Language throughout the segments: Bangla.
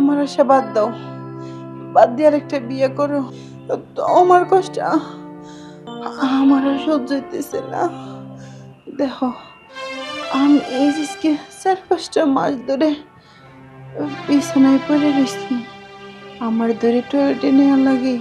আমার আশা বাদ দাও, বাদ দিয়ে আরেকটা বিয়ে করো। আমার কষ্ট আমার আর সহ্য হইতেছে না। দেখো, আমি এই জিনিসকে 4-5টা মাস ধরে বিছানায় পড়ে রয়েছি। আমার ধরে টয়লেটে নেওয়া লাগে,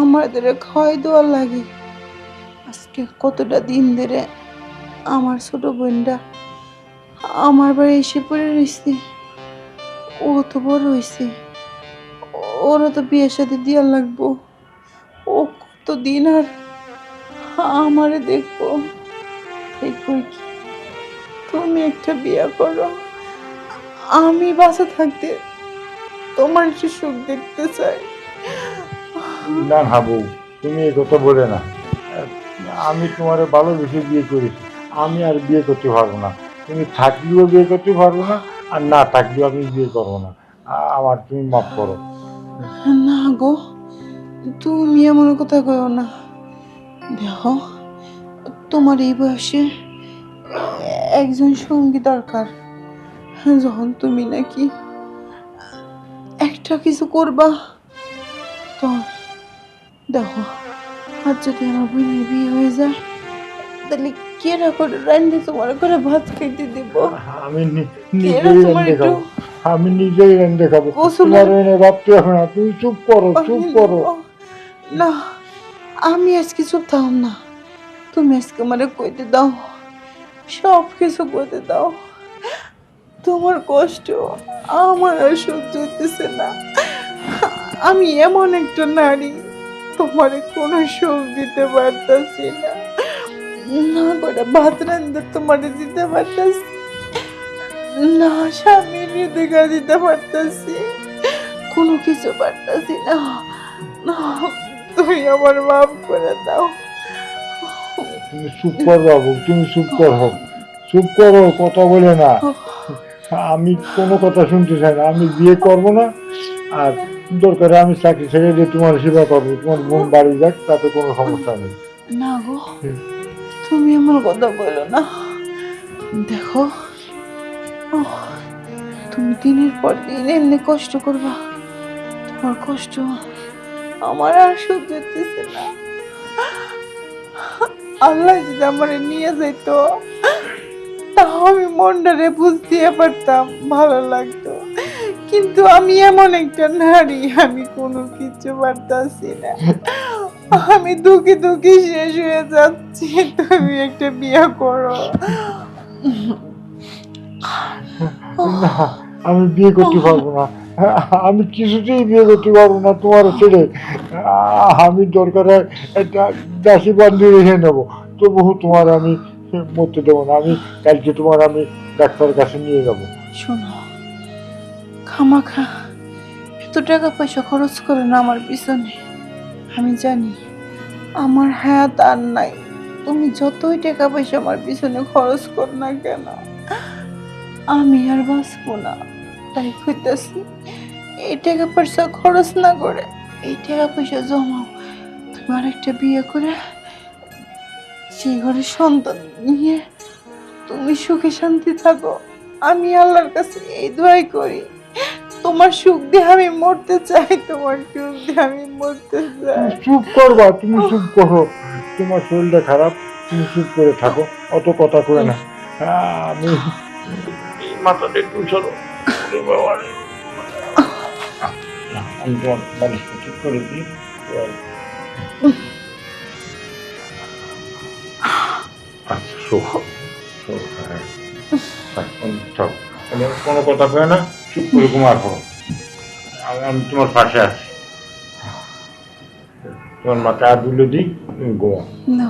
আমার ধরে খাওয়াই দেওয়া লাগে। আজকে কতটা দিন ধরে আমার ছোট বোনটা আমার বাড়ি এসে পড়ে রয়েছে। ও তো বড় হয়েছে, ওরও তো বিয়ের সাথে দেওয়া লাগবো। ও কতদিন আর আমারে দেখবো। এই কই কি, তুমি একটা বিয়ে করো। আমি বাসা থাকতে তোমার একটু সুখ দেখতে চাই। না হাবু, তুমি এই কথা বলে না। আমি তোমার ভালোবেসে বিয়ে করেছি, আমি আর বিয়ে করতে পারবো না। তুমি থাকলেও বিয়ে করতে পারবো না, আর না থাকলেও আমি বিয়ে করবো না। আমার তুমি মাফ করো। না গো, তুমি এমন কথা কইও না। দেখো, তোমার এই বয়সে একজন সঙ্গী দরকার। যখন তুমি নাকি একটা কিছু করবা, তো দেখো, আর যদি আমার বোনের বিয়ে হয়ে যায়, তাহলে কেরা করে রান্না তোমার করে ভাত খাইতে দিব? আমি কেরা নিজেই তোমার রান্ধে একটু খাবো, আমি নিজেই রান্ধে খাবো। গোসলের তোমার এনে ভাবতে হবে না, তুমি চুপ করো, চুপ পানি করো। দিব? না, আমি আজকে চুপ থাকব না। তুমি আজকে আমারে কইতে দাও, সব কিছু কইতে দাও। তোমার কষ্ট আমার আর সহ্য হইতেছে না। আমি এমন একটা নারী, তোমারে কোনো সুখ দিতে পারতাছি না, না করে ভাত রান্ধতে তোমারে দিতে পারতাছি না, স্বামীর হৃদয় দিতে পারতাছি, কোনো কিছু পারতাছি না। না, তুমি আমার মাফ করে দাও। তুমি চুপ কর বাবু, তুমি চুপ করো, চুপ করো, কথা বলে না। আমি কোনো কথা শুনতে চাই না, আমি বিয়ে করবো না। আর দরকারে আমি চাকরি ছেড়ে দিয়ে তোমার সেবা করবো, তোমার বোন বাড়ি যাক, তাতে কোনো সমস্যা নেই। না গো, তুমি এমন কথা বলো না। দেখো, ওহ, তুমি দিনের পর দিন এমনি কষ্ট করবা, তোমার কষ্ট আমার আর সহ্য হইতেছে না। আল্লাহ যদি আমার নিয়ে যেত, তাও আমি মনটারে বুঝতে পারতাম, ভালো লাগতো। কিন্তু আমি এমন একটা নারী, আমি কোনো কিছু পারতাছি না। আমি দুঃখে দুঃখে শেষ হয়ে যাচ্ছি। তুমি একটা বিয়ে করো। না, আমি বিয়ে করতে পারবো না, আমি কিছুতেই বিয়ে করতে পারবো না তোমার ছেড়ে। আমি দরকারে একটা দাসী বান্ধি রেখে নেবো, তবু তোমার আমি মরতে দেবো না। আমি কালকে তোমার আমি ডাক্তারের কাছে নিয়ে যাবো। শোনো, খামাখা এত টাকা পয়সা খরচ করো না আমার পিছনে। আমি জানি আমার হায়াত আর নাই। তুমি যতই টাকা পয়সা আমার পিছনে খরচ কর না কেন, আমি আর বাঁচবো না। তাই কইতাছি, এই টাকা পয়সা খরচ না করে এই টাকা পয়সা জমাও, তুমি আরেকটা বিয়ে করে সেই ঘরে সন্তান নিয়ে তুমি সুখে শান্তি থাকো। আমি আল্লাহর কাছে এই দোয়াই করি। তোমার সুখ দিয়ে আমি মরতে চাই, তোমার সুখ দিয়ে আমি মরতে চাই। তুমি চুপ করবা, তুমি চুপ করো, তোমার শরীরটা খারাপ, তুমি চুপ করে থাকো, অত কথা করে না। আমি মাথাটা একটু সরো, ওরে বাবা রে। আমি তোমার বালিশটা ঠিক করে দিই। আচ্ছা, শো শো, হ্যাঁ, থাক, কোনো কথা কয় না, চুপ করে ঘুমার করো। আমি তোমার পাশে আছি, তোমার মাথায় হাত বুলে দিই, তুমি ঘুমাও, না,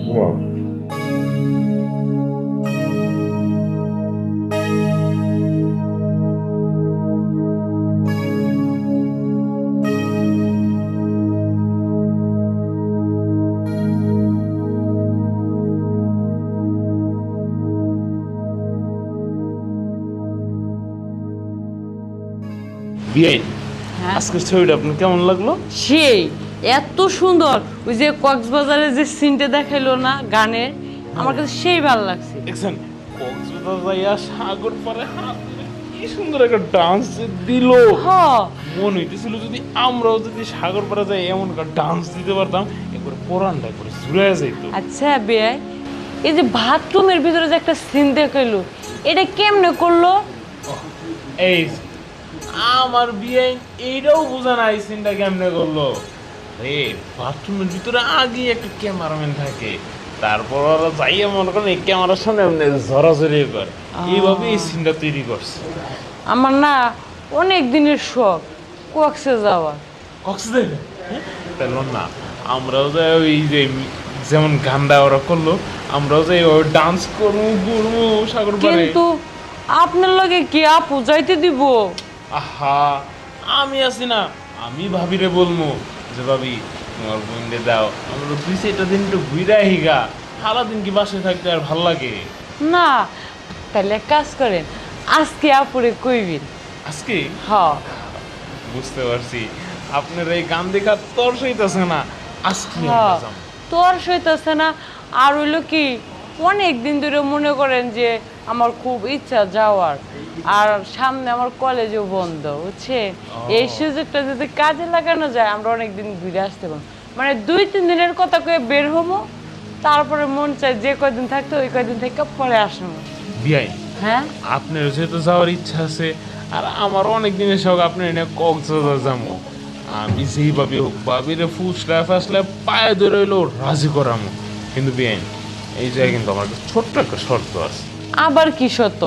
ঘুমাও। বিআই, হ্যাঁ? আজকের ছবিটা আপনার কেমন লাগলো? সেই এত সুন্দর, ওই যে কক্সবাজারে যে সিনটা দেখাইলো না গানের, আমার কাছে সেই ভালো লাগছে। দেখছেন, কক্সবাজার যাইয়া সাগর পারে হাত ধরে কি সুন্দর একটা ডান্স দিল। হ মন হইতেছিল যদি আমরাও যদি সাগর পাড়া যাই এমন একটা ডান্স দিতে পারতাম, একবার পোড়ানটা করে জুড়ে যাইতো। আচ্ছা বেয়াই, এই যে বাথরুমের ভিতরে যে একটা সিন দেখাইলো, এটা কেমনে করলো? এই যে, আমার বিয়ে এইটাও বোঝা না এই সিনটা কেমনে করলো রে। বাথরুমের ভিতরে আগে একটা ক্যামেরাম্যান থাকে, তারপর ওরা যাইয়া মনে করেন এই ক্যামেরার সামনে এমনি জড়াজড়ি করে, এইভাবে এই সিনটা তৈরি করছে। আমার না অনেক দিনের শখ কক্সে যাওয়া। কক্সবাজার তাহলে না, আমরাও যাই ওই যে যেমন গানটা ওরা করলো, আমরাও যাই ওই ডান্স করবো ঘুরবো সাগর পাড়ে। কিন্তু আপনার লগে কি আপু যাইতে দিব? আহা, আমি আছি না, আমি ভাবিরে বলবো যে ভাবি তোমার বোনকে দাও, আমরা 2-4 দিন একটু ঘুরে আহিগা, সারাদিন কি বাসায় থাকতে আর ভাল লাগে? না, তাহলে এক কাজ করেন, আজকে আপুরে কইবেন। আজকে হ বুঝতে পারছি আপনার এই গান দেখা তোর সইতেছে না, আজকে হ, আমরা যাবো। তোর সইতেছে না। আর হইলো কি, অনেক দিন ধরে মনে করেন যে আমার খুব ইচ্ছা যাওয়ার, আর সামনে আমার কলেজও বন্ধ, বুঝছে? এই সুযোগটা যদি কাজে লাগানো যায় আমরা অনেক দিন ঘুরে আসতে পারবো। মানে 2-3 দিনের কথা কয়ে বের হবো, তারপরে মন চায় যে কয়দিন থাকতে ওই কয়দিন থেকে পরে আসবো। বিয়াই, হ্যাঁ আপনার যেহেতু যাওয়ার ইচ্ছা আছে, আর আমার অনেক দিনের শখ আপনার এনে কক্সবাজার যাবো। আমি যেইভাবে হোক ভাবিরে ফুসলা ফাসলা পায়ে ধরে হইলেও রাজি করামো। কিন্তু বিয়াই, এই জায়গায় কিন্তু আমার একটা ছোট্ট একটা শর্ত আছে। আবার কি শর্ত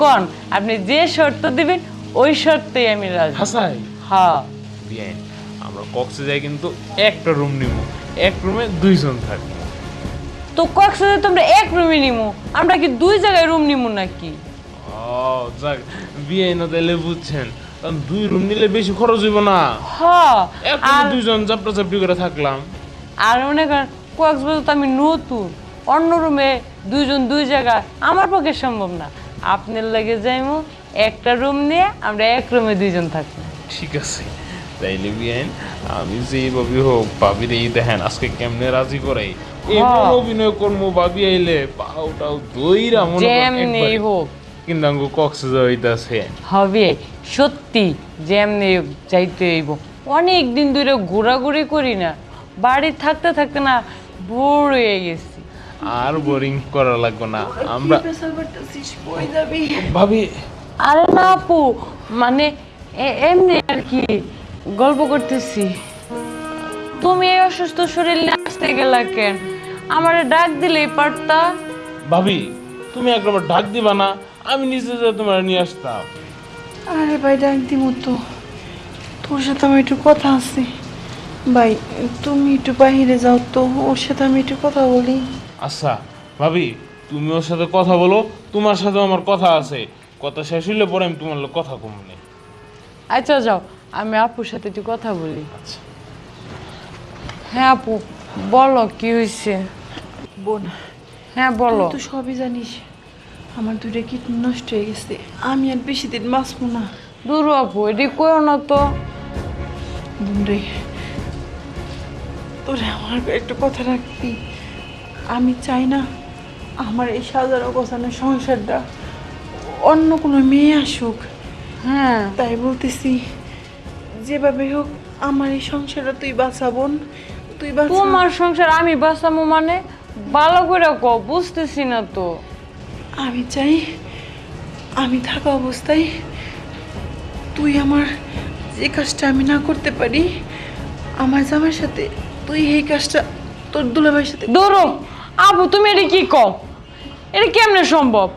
কন? আপনি যে শর্ত দিবেন ওই শর্তেই আমি রাজি। হাসাই হ্যাঁ বিয়াই, আমরা কক্সে যাই কিন্তু একটা রুম নিব, এক রুমে 2 জন থাকবো। তো কক্সবাজারে তোমরা এক রুমে নিমু, আমরা কি 2 জায়গায় রুম নিমু নাকি? ও যাক, বিয়ে না তাইলে বুঝছেন, কারণ 2 রুম নিলে বেশি খরচ হইব না, হ্যাঁ এক আর 2 জন চাপটা চাপটি করে থাকলাম। আর মনে করেন কক্সবাজার তো আমি নতুন, অন্য রুমে 2 জন 2 জায়গা আমার পক্ষে সম্ভব না। আপনার লাগে যাইমু, একটা রুম নিয়ে আমরা এক রুমে 2 জন থাকবো। ঠিক আছে, তাইলে বিয়েন আমি যেইভাবে হোক ভাবির এই দেখেন আজকে কেমনে রাজি করাই, এমন অভিনয় করবো ভাবি আইলে পাউটাও দইরা মনে করেন যেমনি একবারে। হোক কিন্তু আমাকে কক্সে যাইতাছে হবে, সত্যি যেমনি হোক যাইতে হইব। অনেক দিন ধরে ঘোরাঘুরি করি না, বাড়ি থাকতে থাকতে না বোর হয়ে গেছি। আর বোরিং করা লাগবে না, আমরা প্রেসার বাড়তেছিস, কই যাবি? ভাবি আরে না আপু, মানে এমনি আর কি গল্প করতেছি। তুমি এই অসুস্থ শরীর নিয়ে আসতে গেলা কেন? আমারে ডাক দিলেই পারতা। ভাবি তুমি একবার ডাক দিবা না, আমি নিজে যে তোমার নিয়ে আসতাম। আরে ভাই ডাক দিমু তো, তোর সাথে আমার একটু কথা আছে। ভাই তুমি একটু বাইরে যাও তো, ওর সাথে আমি একটু কথা বলি। আচ্ছা ভাবি, তুমি ওর সাথে কথা বলো, তোমার সাথে আমার কথা আছে, কথা শেষ হইলে পরে আমি তোমার লোক কথা কমনে। আচ্ছা যাও, আমি আপুর সাথে একটু কথা বলি। আচ্ছা হ্যাঁ আপু বলো, কি হয়েছে? বোন, হ্যাঁ বলো। তুই তো সবই জানিস, আমার 2টা কিডনি নষ্ট হয়ে গেছে, আমি আর বেশি দিন বাঁচবো না। দূর আপু, এটি কইও না তো। বোন রে, তোরে আমার একটু কথা রাখবি। আমি চাই না আমার এই সাজানো গোছানো সংসারটা অন্য কোনো মেয়ে আসুক। হ্যাঁ তাই বলতেছি, যেভাবে হোক আমার এই সংসারটা তুই বাঁচা বোন, তুই বাঁচা। তোমার সংসার আমি বাঁচামো মানে? ভালো করে কও, বুঝতেছি না তো। আমি চাই আমি থাকা অবস্থায় তুই আমার যে কাজটা আমি না করতে পারি, আমার জামার সাথে তুই এই কাজটা তোর দুলাভাইয়ের সাথে। ধরো আপু, তুমি এটা কি কও? এটা কেমনে সম্ভব?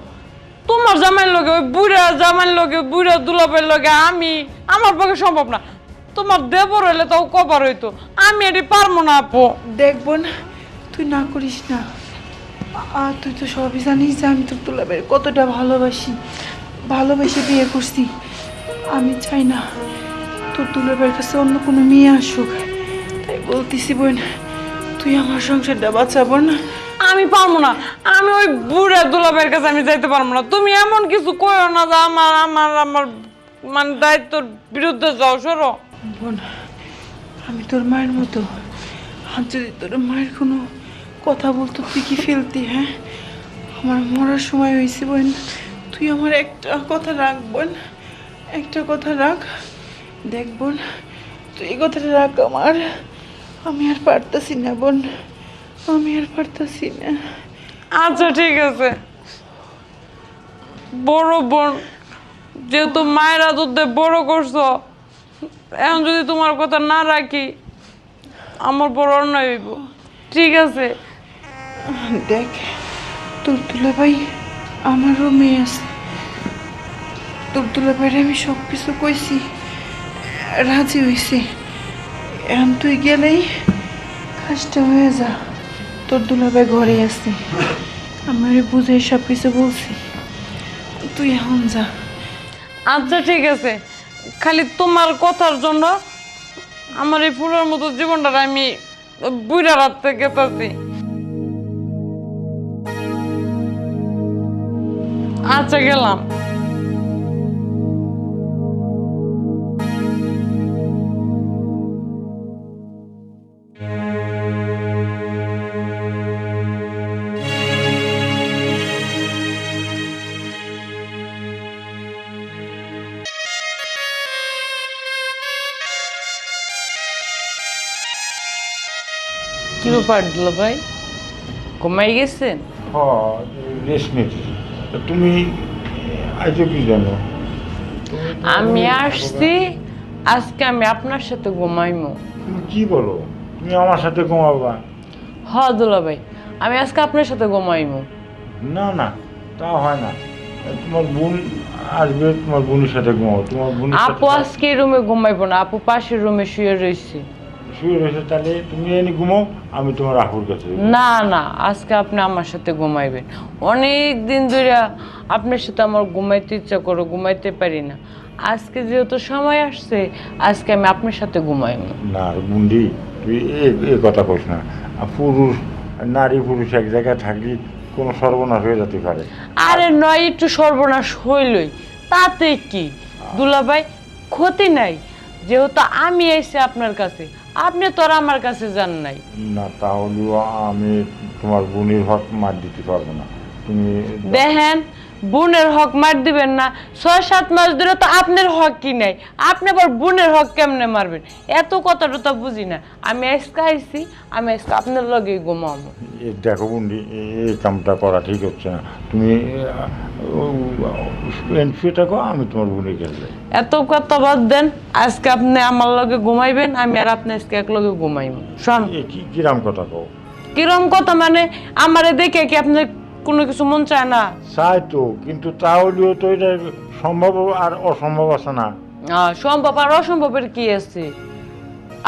তোমার জামাইয়ের লগে ওই বুড়া জামাইয়ের লগে বুড়া দুলাপের লগে আমি, আমার পক্ষে সম্ভব না। তোমার দেবর হইলে তাও কবার হইতো, আমি এটি পারবো না আপু। দেখ বোন, তুই না করিস না। তুই তো সবই জানিস যে আমি তোর দুলাভাইয়ের কতটা ভালোবেসে বিয়ে করছি। আমি চাই না তোর দুলাভাইয়ের কাছে অন্য কোনো মেয়ে আসুক। তাই বলতেছি বোন, তুই আমার সংসারটা বাঁচাবো না। আমি পারবো না, আমি ওই বুড়া দুলাপের কাছে আমি যাইতে পারবো না। তুমি এমন কিছু কইও না যে আমার আমার আমার মানে দায়িত্বর বিরুদ্ধে যাও, সরো। বোন, আমি তোর মায়ের মতো, আর যদি তোর মায়ের কোনো কথা বলতো তুই কি ফেলতি? হ্যাঁ, আমার মরার সময় হয়েছে বোন, তুই আমার একটা কথা রাখ বোন। একটা কথা রাখ, দেখ বোন, তুই এই কথাটা রাখ আমার। আমি আর পারতাছি না বোন, আমি আর পারতাছি না। আচ্ছা ঠিক আছে, বড় বোন যেহেতু মায়ের আদর বড় করছো, এখন যদি তোমার কথা না রাখি আমার বড় অন্যায় হইব। ঠিক আছে, দেখ, তোর দুলাভাই আমারও মেয়ে আছে, তোর দুলাভাইরে আমি সব কিছু কইছি, রাজি হইছে। এখন তুই গেলেই কাজটা হয়ে যা। তোর দুলাভাই ঘরে আছে, আমি ওরে বুঝাই সব কিছু বলছি, তুই এখন যা। আচ্ছা ঠিক আছে, খালি তোমার কথার জন্য আমার এই ফুলের মতো জীবনটা আমি বুড়া রাত থেকে পাচ্ছি। আচ্ছা গেলাম। কি ব্যাপার দিল ভাই, ঘুমাই গেছেন? রেস্ট নিচ্ছি। তুমি আজও কি জানো? আমি আসছি আজকে আমি আপনার সাথে ঘুমাইমু। তুমি কি বলো? তুমি আমার সাথে ঘুমাবা? হ দুলা ভাই, আমি আজকে আপনার সাথে ঘুমাইমু। না না, তা হয় না। তোমার বোন আসবে, তোমার বোনের সাথে ঘুমাও। তোমার বোনের আপু আজকে রুমে ঘুমাইবো না, আপু পাশের রুমে শুয়ে রয়েছে। শুয়ে রয়েছে, তাহলে তুমি এনে ঘুমাও, আমি তোমার আপুর কাছে যাবো। না না, আজকে আপনি আমার সাথে ঘুমাইবেন। অনেক দিন ধরে আপনার সাথে আমার ঘুমাইতে ইচ্ছা করে, ঘুমাইতে পারি না। আজকে যেহেতু সময় আসছে, আজকে আমি আপনার সাথে ঘুমাইব। না বুন্ডি, তুই এ কথা কইস না। পুরুষ, নারী পুরুষ এক জায়গায় থাকলে কোনো সর্বনাশ হয়ে যেতে পারে। আরে নয়, একটু সর্বনাশ হইলই, তাতে কি দুলাভাই, ক্ষতি নাই। যেহেতু আমি এসে আপনার কাছে, আপনি তো আর আমার কাছে যান নাই। না, তাহলেও আমি তোমার বোনের হক মার দিতে পারবো না। তুমি দেখেন, বোনের হক মার দিবেন না? 6-7 মাস ধরে তো আপনার হক কি নাই, আপনি আবার বোনের হক কেমনে মারবেন? এত কথাটা তো বুঝি না। আমি আজকে আইছি, আমি আজকে আপনার লগে ঘুমাবো। দেখো বুন্ডি, এই কামটা করা ঠিক হচ্ছে না। তুমি শুয়ে থাকো, আমি তোমার বোনের কাছে যাই। এত কথা বাদ দেন, আজকে আপনি আমার লগে ঘুমাইবেন, আমি আর আপনি আজকে এক লগে ঘুমাইব। শোন, কিরাম কথা কও? কিরম কথা মানে? আমারে দেখে কি আপনার কোনো কিছু মন চায় না? চাই তো, কিন্তু তাহলেও তো এটা সম্ভব আর অসম্ভব আছে না। সম্ভব আর অসম্ভবের কি আছে?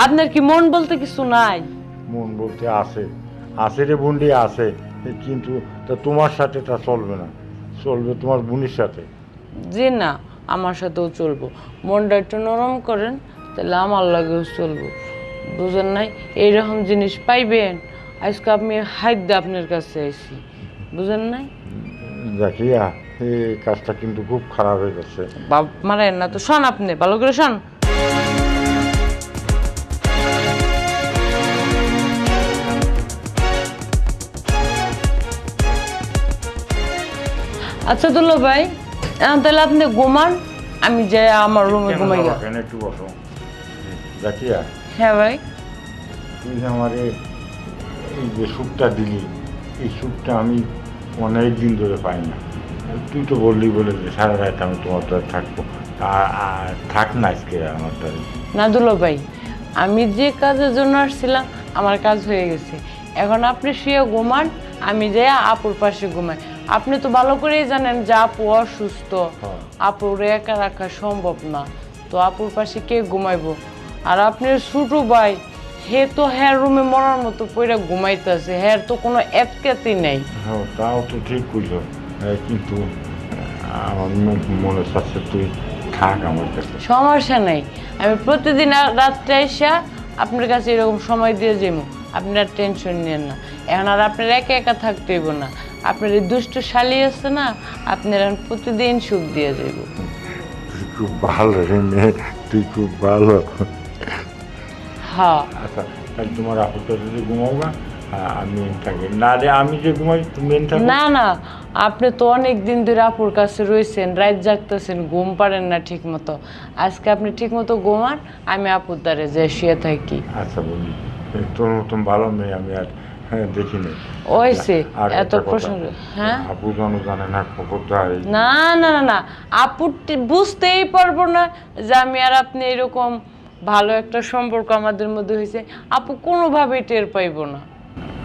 আপনার কি মন বলতে কিছু নাই? মন বলতে আছে, আছে রে বুন্ডি, আছে। কিন্তু তা তোমার সাথে তা চলবে না, চলবে তোমার বোনের সাথে। জি না, আমার সাথেও চলবো। মনটা একটু নরম করেন, তাহলে আমার লাগেও চলবো। বুঝেন নাই? এইরকম জিনিস পাইবেন। আজকে আমি হাইদ্যা আপনার কাছে আইছি, বুঝেন নাই? দেখিয়া এই কাজটা কিন্তু খুব খারাপ হয়ে যাচ্ছে। বাপ মারেন না তো, শোন আপনি ভালো করে শোন। আচ্ছা দুলো ভাই, এখন তাহলে আপনি ঘুমান, আমি যাই আমার রুমে ঘুমাই। একটু বসো। দেখিয়া, হ্যাঁ ভাই। তুই যে আমার এই যে সুখটা দিলি, এই সুখটা আমি অনেক দিন ধরে পাই না। তুই তো বললি বলে যে সারা রাত আমি তোমার তো থাকবো, আর থাক না আজকে আমার তো। না দুলো ভাই, আমি যে কাজের জন্য আসছিলাম আমার কাজ হয়ে গেছে। এখন আপনি শুয়ে ঘুমান, আমি যাই আপুর পাশে ঘুমাই। আপনি তো ভালো করেই জানেন যে আপু অসুস্থ, আপুর একা রাখা সম্ভব না। তো আপুর পাশে কে ঘুমাইবো? আর আপনার ছোট ভাই, হে তো হ্যার রুমে মরার মতো পইরা ঘুমাইতেছে, হ্যার তো কোনো এতকাতি নেই। হ্যাঁ, তাও তো ঠিক কইছো, কিন্তু আমার মনে চাচ্ছে তুই থাক আমার কাছে। সমস্যা নাই, আমি প্রতিদিন রাত্রে এসে আপনার কাছে এরকম সময় দিয়ে যাবো। আপনার টেনশন নেন না। এখন আর আপনার একা একা থাকতে হইব না। আপনার এই দুষ্ট শালি আছে না, আপনার এখন প্রতিদিন সুখ দিয়ে যাইব। তুই খুব ভালো রে মেয়ে, তুই খুব ভালো। হ্যাঁ আচ্ছা, তাহলে তোমার আপুর কাছে যে ঘুমাবো না, আমি থাকি না রে, আমি যে ঘুমাই তুমি থাকো। না না, আপনি তো অনেক দিন ধরে আপুর কাছে রয়েছেন, রাত জাগতেছেন, ঘুম পারেন না ঠিক মতো। আজকে আপনি ঠিক মতো ঘুমান, আমি আপুর দ্বারে যে শুয়ে থাকি। আচ্ছা বলি, তোর মতন ভালো মেয়ে আমি আর দেখিনি। ওইসে আর এত একটা কথা, প্রশ্ন। হ্যাঁ, আপু জানো জানে না কোথায়। না না না না, আপু বুঝতেই পারবো না যে আমি আর আপনি এরকম ভালো একটা সম্পর্ক আমাদের মধ্যে হয়েছে। আপু কোনোভাবেই টের পাইবো না।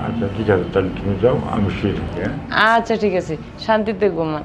আচ্ছা ঠিক আছে, তাহলে তুমি যাও, আমি শুয়ে থাকি। হ্যাঁ আচ্ছা ঠিক আছে, শান্তিতে ঘুমান।